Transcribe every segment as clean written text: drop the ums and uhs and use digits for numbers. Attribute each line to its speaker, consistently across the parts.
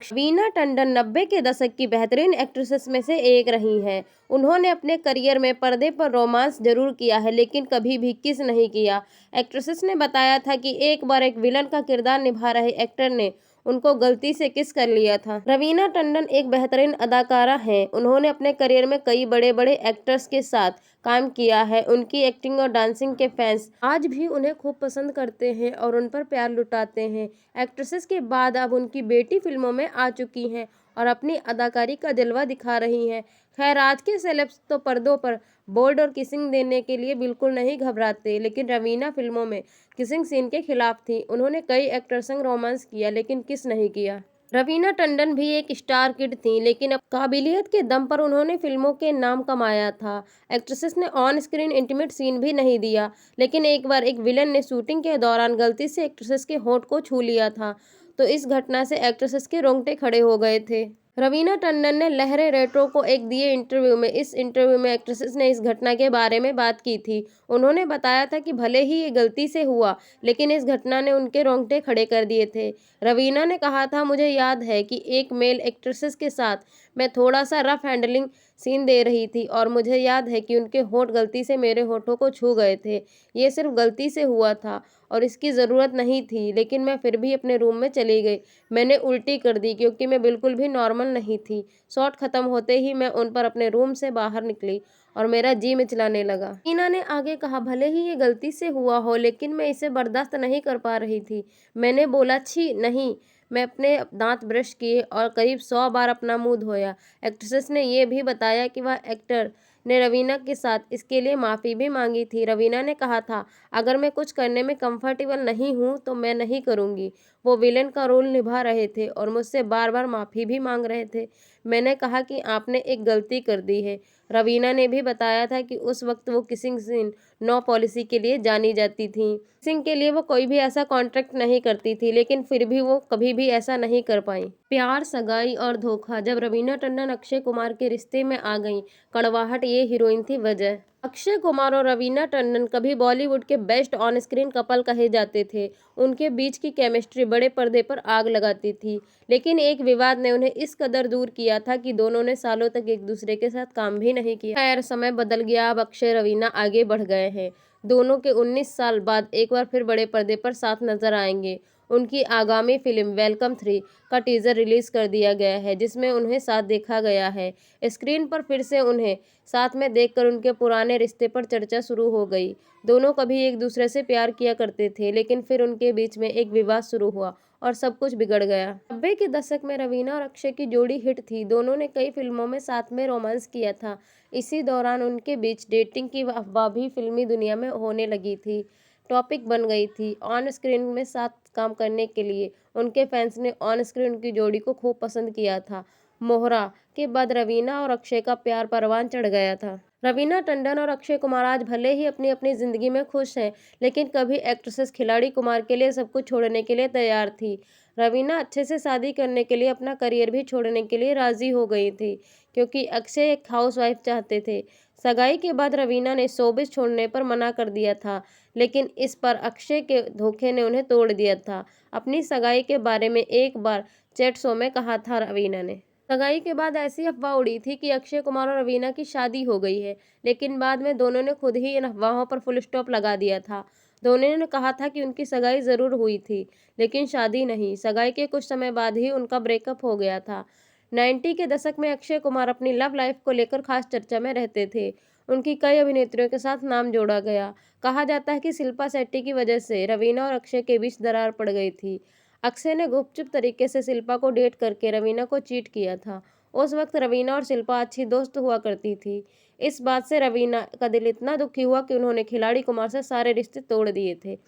Speaker 1: वीना टंडन 90 के दशक की बेहतरीन एक्ट्रेसेस में से एक रही हैं। उन्होंने अपने करियर में पर्दे पर रोमांस जरूर किया है, लेकिन कभी भी किस नहीं किया। एक्ट्रेसेस ने बताया था कि एक बार एक विलन का किरदार निभा रहे एक्टर ने उनको गलती से किस कर लिया था। रवीना टंडन एक बेहतरीन अदाकारा हैं। उन्होंने अपने करियर में कई बड़े बड़े एक्टर्स के साथ काम किया है। उनकी एक्टिंग और डांसिंग के फैंस आज भी उन्हें खूब पसंद करते हैं और उन पर प्यार लुटाते हैं। एक्ट्रेसेस के बाद अब उनकी बेटी फिल्मों में आ चुकी हैं और अपनी अदाकारी का जलवा दिखा रही हैं। खैर, आज के सेलेब्स तो पर्दों पर बोल्ड और किसिंग देने के लिए बिल्कुल नहीं घबराते, लेकिन रवीना फिल्मों में किसिंग सीन के खिलाफ थी। उन्होंने कई एक्टर संग रोमांस किया, लेकिन किस नहीं किया। रवीना टंडन भी एक स्टार किड थी, लेकिन अब काबिलियत के दम पर उन्होंने फिल्मों के नाम कमाया था। एक्ट्रेसेस ने ऑन स्क्रीन इंटीमेट सीन भी नहीं दिया, लेकिन एक बार एक विलन ने शूटिंग के दौरान गलती से एक्ट्रेसेस के होंठ को छू लिया था, तो इस घटना से एक्ट्रेसेस के रोंगटे खड़े हो गए थे। रवीना टंडन ने लहरे रेट्रो को एक दिए इंटरव्यू में इस इंटरव्यू में एक्ट्रेसेस ने इस घटना के बारे में बात की थी। उन्होंने बताया था कि भले ही ये गलती से हुआ, लेकिन इस घटना ने उनके रोंगटे खड़े कर दिए थे। रवीना ने कहा था, मुझे याद है कि एक मेल एक्ट्रेसेस के साथ मैं थोड़ा सा रफ हैंडलिंग सीन दे रही थी और मुझे याद है कि उनके होंठ गलती से मेरे होठों को छू गए थे। ये सिर्फ गलती से हुआ था और इसकी ज़रूरत नहीं थी, लेकिन मैं फिर भी अपने रूम में चली गई। मैंने उल्टी कर दी क्योंकि मैं बिल्कुल भी नॉर्मल नहीं थी। शॉट खत्म होते ही मैं उन पर अपने रूम से बाहर निकली और मेरा जी मिचलाने लगा। टीना ने आगे कहा, भले ही ये गलती से हुआ हो, लेकिन मैं इसे बर्दाश्त नहीं कर पा रही थी। मैंने बोला, छी नहीं। मैं अपने दांत ब्रश किए और करीब 100 बार अपना मुंह धोया। एक्ट्रेसेस ने यह भी बताया कि वह एक्टर ने रवीना के साथ इसके लिए माफ़ी भी मांगी थी। रवीना ने कहा था, अगर मैं कुछ करने में कंफर्टेबल नहीं हूँ तो मैं नहीं करूँगी। वो विलेन का रोल निभा रहे थे और मुझसे बार बार माफ़ी भी मांग रहे थे। मैंने कहा कि आपने एक गलती कर दी है। रवीना ने भी बताया था कि उस वक्त वो किसिंग सीन नो पॉलिसी के लिए जानी जाती थी। किसिंग के लिए वो कोई भी ऐसा कॉन्ट्रैक्ट नहीं करती थी, लेकिन फिर भी वो कभी भी ऐसा नहीं कर पाई। प्यार, सगाई और धोखा। जब रवीना टंडन अक्षय कुमार के रिश्ते में आ गईं, कड़वाहट ये हीरोइन थी वजह। अक्षय कुमार और रवीना टंडन कभी बॉलीवुड के बेस्ट ऑन स्क्रीन कपल कहे जाते थे। उनके बीच की केमिस्ट्री बड़े पर्दे पर आग लगाती थी, लेकिन एक विवाद ने उन्हें इस कदर दूर किया था कि दोनों ने सालों तक एक दूसरे के साथ काम भी नहीं किया। खैर, समय बदल गया। अब अक्षय रवीना आगे बढ़ गए हैं। दोनों के 19 साल बाद एक बार फिर बड़े पर्दे पर साथ नजर आएंगे। उनकी आगामी फिल्म वेलकम 3 का टीजर रिलीज कर दिया गया है, जिसमें उन्हें साथ देखा गया है। स्क्रीन पर फिर से उन्हें साथ में देखकर उनके पुराने रिश्ते पर चर्चा शुरू हो गई। दोनों कभी एक दूसरे से प्यार किया करते थे, लेकिन फिर उनके बीच में एक विवाद शुरू हुआ और सब कुछ बिगड़ गया। 90 के दशक में रवीना और अक्षय की जोड़ी हिट थी। दोनों ने कई फिल्मों में साथ में रोमांस किया था। इसी दौरान उनके बीच डेटिंग की अफवाह भी फिल्मी दुनिया में होने लगी थी, टॉपिक बन गई थी। ऑन स्क्रीन में साथ काम करने के लिए उनके फैंस ने ऑन स्क्रीन उनकी जोड़ी को खूब पसंद किया था। मोहरा के बाद रवीना और अक्षय का प्यार परवान चढ़ गया था। रवीना टंडन और अक्षय कुमार आज भले ही अपनी अपनी जिंदगी में खुश हैं, लेकिन कभी एक्ट्रेसेस खिलाड़ी कुमार के लिए सब कुछ छोड़ने के लिए तैयार थी। रवीना अच्छे से शादी करने के लिए अपना करियर भी छोड़ने के लिए राजी हो गई थी, क्योंकि अक्षय एक हाउसवाइफ चाहते थे। सगाई के बाद रवीना ने शोबिज छोड़ने पर मना कर दिया था, लेकिन इस पर अक्षय के धोखे ने उन्हें तोड़ दिया था। अपनी सगाई के बारे में एक बार चैट शो में कहा था रवीना ने। सगाई के बाद ऐसी अफवाह उड़ी थी कि अक्षय कुमार और रवीना की शादी हो गई है, लेकिन बाद में दोनों ने खुद ही इन अफवाहों पर फुल स्टॉप लगा दिया था। दोनों ने कहा था कि उनकी सगाई जरूर हुई थी, लेकिन शादी नहीं। सगाई के कुछ समय बाद ही उनका ब्रेकअप हो गया था। 90 के दशक में अक्षय कुमार अपनी लव लाइफ को लेकर खास चर्चा में रहते थे। उनकी कई अभिनेत्रियों के साथ नाम जोड़ा गया। कहा जाता है कि शिल्पा शेट्टी की वजह से रवीना और अक्षय के बीच दरार पड़ गई थी। अक्षय ने गुपचुप तरीके से शिल्पा को डेट करके रवीना को चीट किया था। उस वक्त रवीना और शिल्पा अच्छी दोस्त हुआ करती थी। इस बात से रवीना का दिल इतना दुखी हुआ कि उन्होंने खिलाड़ी कुमार से सारे रिश्ते तोड़ दिए थे।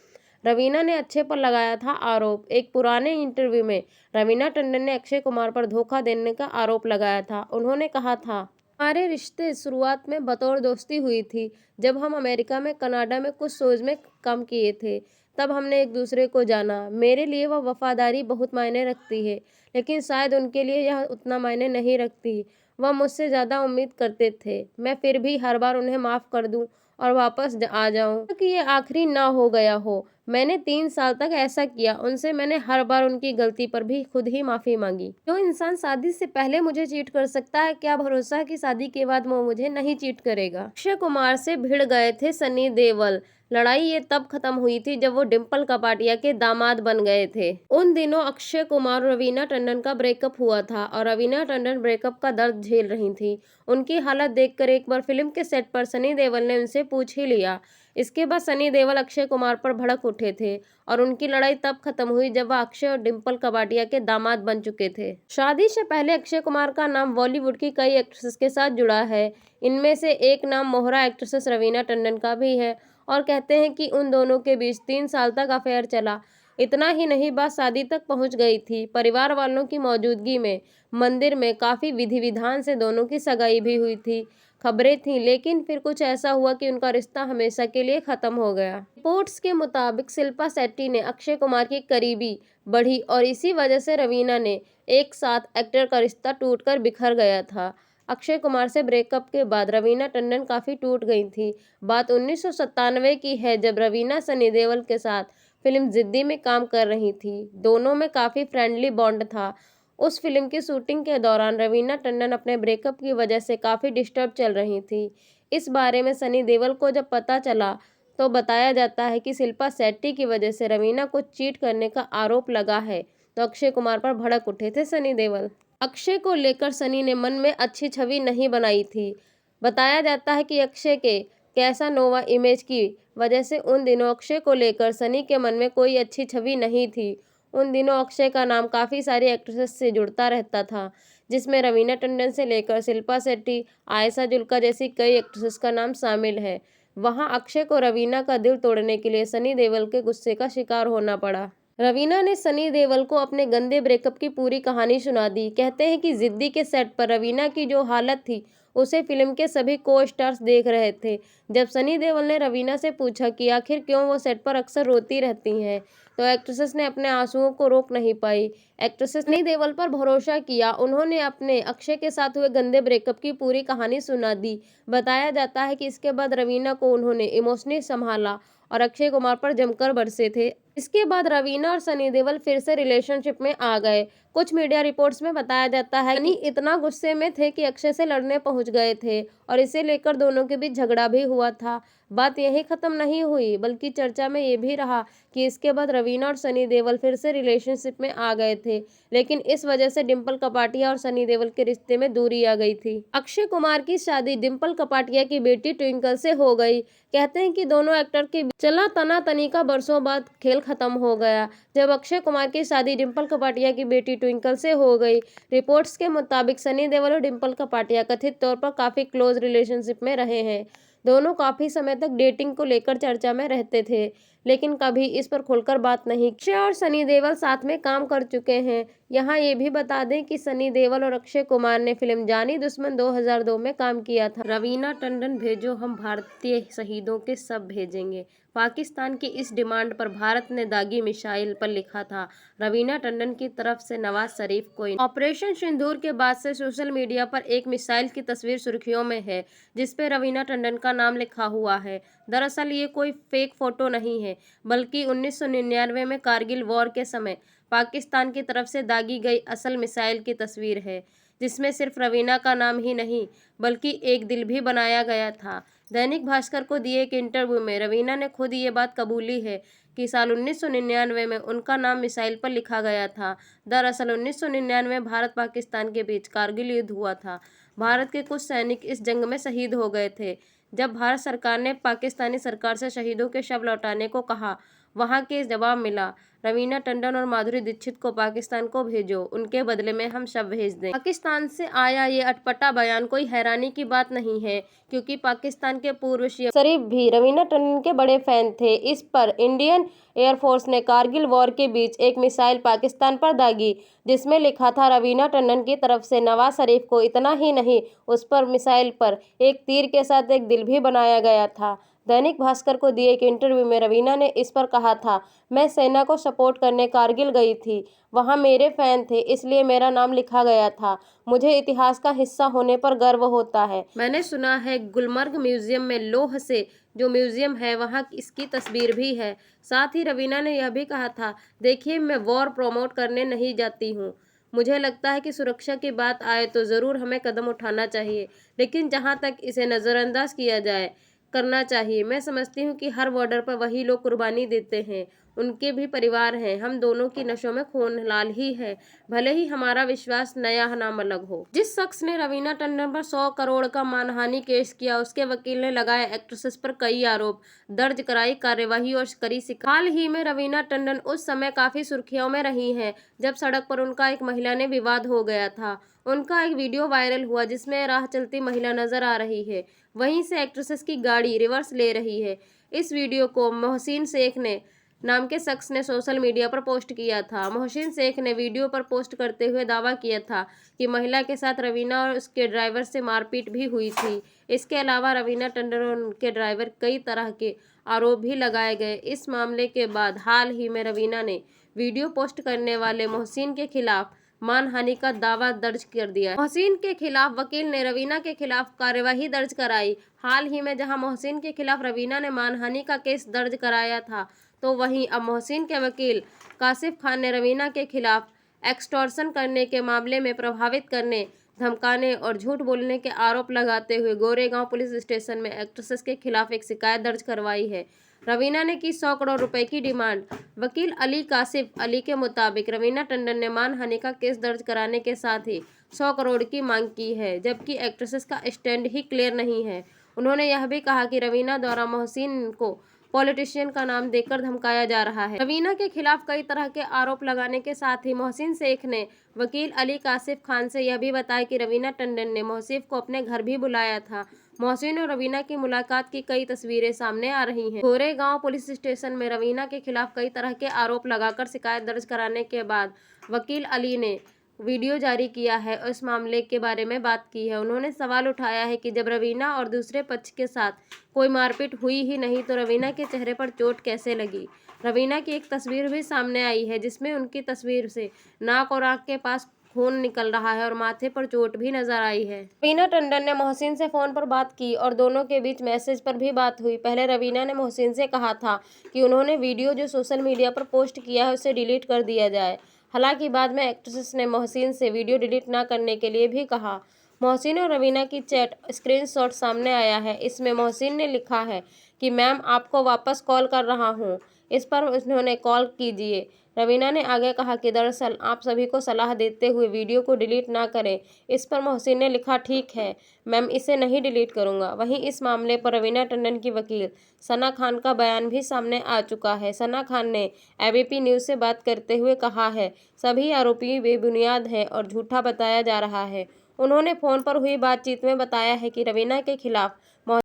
Speaker 1: रवीना ने अक्षय पर लगाया था आरोप। एक पुराने इंटरव्यू में रवीना टंडन ने अक्षय कुमार पर धोखा देने का आरोप लगाया था। उन्होंने कहा था, हमारे रिश्ते शुरुआत में बतौर दोस्ती हुई थी। जब हम अमेरिका में, कनाडा में कुछ शोज में काम किए थे, तब हमने एक दूसरे को जाना। मेरे लिए वह वफादारी बहुत मायने रखती है, लेकिन शायद उनके लिए यह उतना मायने नहीं रखती। वह मुझसे ज़्यादा उम्मीद करते थे। मैं फिर भी हर बार उन्हें माफ़ कर दूं और वापस आ जाऊं कि ये आखिरी ना हो गया हो। मैंने 3 साल तक ऐसा किया। उनसे मैंने हर बार उनकी गलती पर भी खुद ही माफी मांगी। जो इंसान शादी से पहले मुझे चीट कर सकता है, क्या भरोसा है कि शादी के बाद वो मुझे नहीं चीट करेगा। अक्षय कुमार से भिड़ गए थे सनी देओल। लड़ाई ये तब खत्म हुई थी जब वो डिम्पल कपाड़िया के दामाद बन गए थे। उन दिनों अक्षय कुमार और रवीना टंडन का ब्रेकअप हुआ था और रवीना टंडन ब्रेकअप का दर्द झेल रही थी। उनकी हालत देखकर एक बार फिल्म के सेट पर सनी देओल ने उनसे पूछ ही लिया। इसके बाद सनी देओल अक्षय कुमार पर भड़क उठे थे और उनकी लड़ाई तब खत्म हुई जब वह अक्षय और डिम्पल कपाड़िया के दामाद बन चुके थे। शादी से पहले अक्षय कुमार का नाम बॉलीवुड की कई एक्ट्रेसेस के साथ जुड़ा है। इनमें से एक नाम मोहरा एक्ट्रेसेस रवीना टंडन का भी है और कहते हैं कि उन दोनों के बीच 3 साल तक अफेयर चला। इतना ही नहीं, बात शादी तक पहुंच गई थी। परिवार वालों की मौजूदगी में मंदिर में काफी विधि विधान से दोनों की सगाई भी हुई थी। खबरें थीं, लेकिन फिर कुछ ऐसा हुआ कि उनका रिश्ता हमेशा के लिए खत्म हो गया। रिपोर्ट्स के मुताबिक शिल्पा शेट्टी ने अक्षय कुमार की करीबी बढ़ी और इसी वजह से रवीना ने एक साथ एक्टर का रिश्ता टूटकर बिखर गया था। अक्षय कुमार से ब्रेकअप के बाद रवीना टंडन काफी टूट गई थी। बात 1997 की है जब रवीना सनी देओल के साथ फिल्म जिद्दी में काम कर रही थी। दोनों में काफी फ्रेंडली बॉन्ड था। उस फिल्म की शूटिंग के दौरान रवीना टंडन अपने ब्रेकअप की वजह से काफी डिस्टर्ब चल रही थी। इस बारे में सनी देओल को जब पता चला तो बताया जाता है कि शिल्पा शेट्टी की वजह से रवीना को चीट करने का आरोप लगा है, तो अक्षय कुमार पर भड़क उठे थे सनी देओल। अक्षय को लेकर सनी ने मन में अच्छी छवि नहीं बनाई थी। बताया जाता है कि अक्षय के कैसानोवा इमेज की वजह से उन दिनों अक्षय को लेकर सनी के मन में कोई अच्छी छवि नहीं थी। उन दिनों अक्षय का नाम काफ़ी सारी एक्ट्रेसेस से जुड़ता रहता था, जिसमें रवीना टंडन से लेकर शिल्पा शेट्टी, आयशा जुल्का जैसी कई एक्ट्रेसेस का नाम शामिल है। वहां अक्षय को रवीना का दिल तोड़ने के लिए सनी देओल के गुस्से का शिकार होना पड़ा। रवीना ने सनी देओल को अपने गंदे ब्रेकअप की पूरी कहानी सुना दी। कहते हैं कि जिद्दी के सेट पर रवीना की जो हालत थी उसे फिल्म के सभी को स्टार्स देख रहे थे। जब सनी देओल ने रवीना से पूछा कि आखिर क्यों वो सेट पर अक्सर रोती रहती हैं, तो एक्ट्रेसेस ने अपने आंसुओं को रोक नहीं पाई। एक्ट्रेसेस ने सनी देओल पर भरोसा किया। उन्होंने अपने अक्षय के साथ हुए गंदे ब्रेकअप की पूरी कहानी सुना दी। बताया जाता है कि इसके बाद रवीना को उन्होंने इमोशनली संभाला और अक्षय कुमार पर जमकर बरसे थे। इसके बाद रवीना और सनी देओल फिर से रिलेशनशिप में आ गए। कुछ मीडिया रिपोर्ट्स में बताया जाता है कि इतना गुस्से में थे कि अक्षय से लड़ने पहुंच गए थे और इसे लेकर दोनों के बीच झगड़ा भी हुआ था। बात यही खत्म नहीं हुई, बल्कि चर्चा में ये भी रहा कि इसके बाद रवीना और सनी देओल फिर से रिलेशनशिप में आ गए थे, लेकिन इस वजह से डिम्पल कपाड़िया और सनी देओल के रिश्ते में दूरी आ गई थी। अक्षय कुमार की शादी डिम्पल कपाड़िया की बेटी ट्विंकल से हो गई। कहते हैं कि दोनों एक्टर के चला तना तनी का बरसों बाद खेल खत्म हो गया जब अक्षय कुमार की शादी डिम्पल कपाड़िया की बेटी ट्विंकल से हो गई। रिपोर्ट्स के मुताबिक सनी देओल और डिम्पल कपाड़िया कथित तौर पर काफी क्लोज रिलेशनशिप में रहे हैं। दोनों काफी समय तक डेटिंग को लेकर चर्चा में रहते थे, लेकिन कभी इस पर खुलकर बात नहीं। अक्षय और सनी देओल साथ में काम कर चुके हैं। यहाँ ये भी बता दें कि सनी देओल और अक्षय कुमार ने फिल्म जानी दुश्मन 2002 में काम किया था। रवीना टंडन भेजो, हम भारतीय शहीदों के सब भेजेंगे। पाकिस्तान की इस डिमांड पर भारत ने दागी मिसाइल पर लिखा था। रवीना टंडन की तरफ से नवाज शरीफ को ऑपरेशन सिंदूर के बाद से सोशल मीडिया पर एक मिसाइल की तस्वीर सुर्खियों में है, जिसपे रवीना टंडन का नाम लिखा हुआ है। दरअसल ये कोई फेक फोटो नहीं है, बल्कि 1999 में कारगिल वॉर के समय पाकिस्तान की तरफ से दागी गई असल मिसाइल की तस्वीर है, जिसमें सिर्फ रवीना का नाम ही नहीं बल्कि एक दिल भी बनाया गया था। दैनिक भास्कर को दिए एक इंटरव्यू में रवीना ने खुद ये बात कबूली है कि साल 1999 में उनका नाम मिसाइल पर लिखा गया था। दरअसल 1999 में भारत पाकिस्तान के बीच कारगिल युद्ध हुआ था। भारत के कुछ सैनिक इस जंग में शहीद हो गए थे। जब भारत सरकार ने पाकिस्तानी सरकार से शहीदों के शव लौटाने को कहा, वहां के जवाब मिला, रवीना टंडन और माधुरी दीक्षित को पाकिस्तान को भेजो, उनके बदले में हम शव भेज दें। पाकिस्तान से आया ये अटपटा बयान कोई हैरानी की बात नहीं है, क्योंकि पाकिस्तान के पूर्व शरीफ भी रवीना टंडन के बड़े फैन थे। इस पर इंडियन एयरफोर्स ने कारगिल वॉर के बीच एक मिसाइल पाकिस्तान पर दागी, जिसमें लिखा था रवीना टंडन की तरफ से नवाज शरीफ को। इतना ही नहीं, उस पर मिसाइल पर एक तीर के साथ एक दिल भी बनाया गया था। दैनिक भास्कर को दिए एक इंटरव्यू में रवीना ने इस पर कहा था, मैं सेना को सपोर्ट करने कारगिल गई थी, वहां मेरे फैन थे, इसलिए मेरा नाम लिखा गया था। मुझे इतिहास का हिस्सा होने पर गर्व होता है। मैंने सुना है गुलमर्ग म्यूजियम में लौह से जो म्यूजियम है वहाँ इसकी तस्वीर भी है। साथ ही रवीना ने यह भी कहा था, देखिए मैं वॉर प्रमोट करने नहीं जाती हूँ। मुझे लगता है कि सुरक्षा की बात आए तो ज़रूर हमें कदम उठाना चाहिए, लेकिन जहाँ तक इसे नज़रअंदाज किया जाए करना चाहिए। मैं समझती हूँ कि हर बॉर्डर पर वही लोग कुर्बानी देते हैं, उनके भी परिवार हैं। हम दोनों की नसों में खून लाल ही है, भले ही हमारा विश्वास नया नाम अलग हो। जिस शख्स ने रवीना टंडन पर 100 करोड़ का मानहानि केस किया, उसके वकील ने लगाए एक्ट्रेसेस पर कई आरोप, दर्ज कराई कार्यवाही और करी शिकायत। हाल ही में रवीना टंडन उस समय काफी सुर्खियों में रही हैं जब सड़क पर उनका एक महिला ने विवाद हो गया था। उनका एक वीडियो वायरल हुआ जिसमें राह चलती महिला नजर आ रही है, वहीं से एक्ट्रेसेस की गाड़ी रिवर्स ले रही है। इस वीडियो को मोहसिन शेख ने नाम के शख्स ने सोशल मीडिया पर पोस्ट किया था। मोहसिन शेख ने वीडियो पर पोस्ट करते हुए दावा किया था कि महिला के साथ रवीना और उसके ड्राइवर से मारपीट भी हुई थी। इसके अलावा रवीना टंडन और उनके ड्राइवर कई तरह के आरोप भी लगाए गए। इस मामले के बाद हाल ही में रवीना ने वीडियो पोस्ट करने वाले मोहसिन के खिलाफ मानहानि का दावा दर्ज कर दिया। मोहसिन के खिलाफ वकील ने रवीना के खिलाफ कार्यवाही दर्ज कराई। हाल ही में जहां मोहसिन के खिलाफ रवीना ने मानहानि का केस दर्ज कराया था, तो वहीं अब मोहसिन के वकील काशिफ खान ने रवीना के खिलाफ एक्सटॉर्शन करने के मामले में प्रभावित करने, धमकाने और झूठ बोलने के आरोप लगाते हुए गोरेगांव पुलिस स्टेशन में एक्ट्रेसेस के खिलाफ एक शिकायत दर्ज करवाई है। रवीना ने की 100 करोड़ रुपए की डिमांड। वकील अली काशिफ अली के मुताबिक रवीना टंडन ने मानहानि का केस दर्ज कराने के साथ ही 100 करोड़ की मांग की है, जबकि एक्ट्रेसेस का स्टैंड ही क्लियर नहीं है। उन्होंने यह भी कहा कि रवीना द्वारा मोहसिन को पॉलिटिशियन का नाम देकर धमकाया जा रहा है। रवीना के खिलाफ कई तरह के आरोप लगाने के साथ ही मोहसिन शेख ने वकील अली काशिफ खान से यह भी बताया कि रवीना टंडन ने मोहसिन को अपने घर भी बुलाया था। मोहसिन और रवीना की मुलाकात की कई तस्वीरें सामने आ रही हैं। गोरेगांव पुलिस स्टेशन में रवीना के खिलाफ कई तरह के आरोप लगाकर शिकायत दर्ज कराने के बाद वकील अली ने वीडियो जारी किया है और इस मामले के बारे में बात की है। उन्होंने सवाल उठाया है कि जब रवीना और दूसरे पक्ष के साथ कोई मारपीट हुई ही नहीं तो रवीना के चेहरे पर चोट कैसे लगी। रवीना की एक तस्वीर भी सामने आई है जिसमें उनकी तस्वीर से नाक और आंख के पास खून निकल रहा है और माथे पर चोट भी नजर आई है। रवीना टंडन ने मोहसिन से फोन पर बात की और दोनों के बीच मैसेज पर भी बात हुई। पहले रवीना ने मोहसिन से कहा था कि उन्होंने वीडियो जो सोशल मीडिया पर पोस्ट किया है उसे डिलीट कर दिया जाए। हालांकि बाद में एक्ट्रेस ने मोहसिन से वीडियो डिलीट न करने के लिए भी कहा। मोहसिन और रवीना की चैट स्क्रीनशॉट सामने आया है। इसमें मोहसिन ने लिखा है कि मैम आपको वापस कॉल कर रहा हूँ, इस पर उन्होंने कॉल कीजिए। रवीना ने आगे कहा कि दरअसल आप सभी को सलाह देते हुए वीडियो को डिलीट ना करें। इस पर मोहसिन ने लिखा, ठीक है मैम, इसे नहीं डिलीट करूंगा। वहीं इस मामले पर रवीना टंडन की वकील सना खान का बयान भी सामने आ चुका है। सना खान ने एबीपी न्यूज़ से बात करते हुए कहा है, सभी आरोपी बेबुनियाद हैं और झूठा बताया जा रहा है। उन्होंने फोन पर हुई बातचीत में बताया है कि रवीना के खिलाफ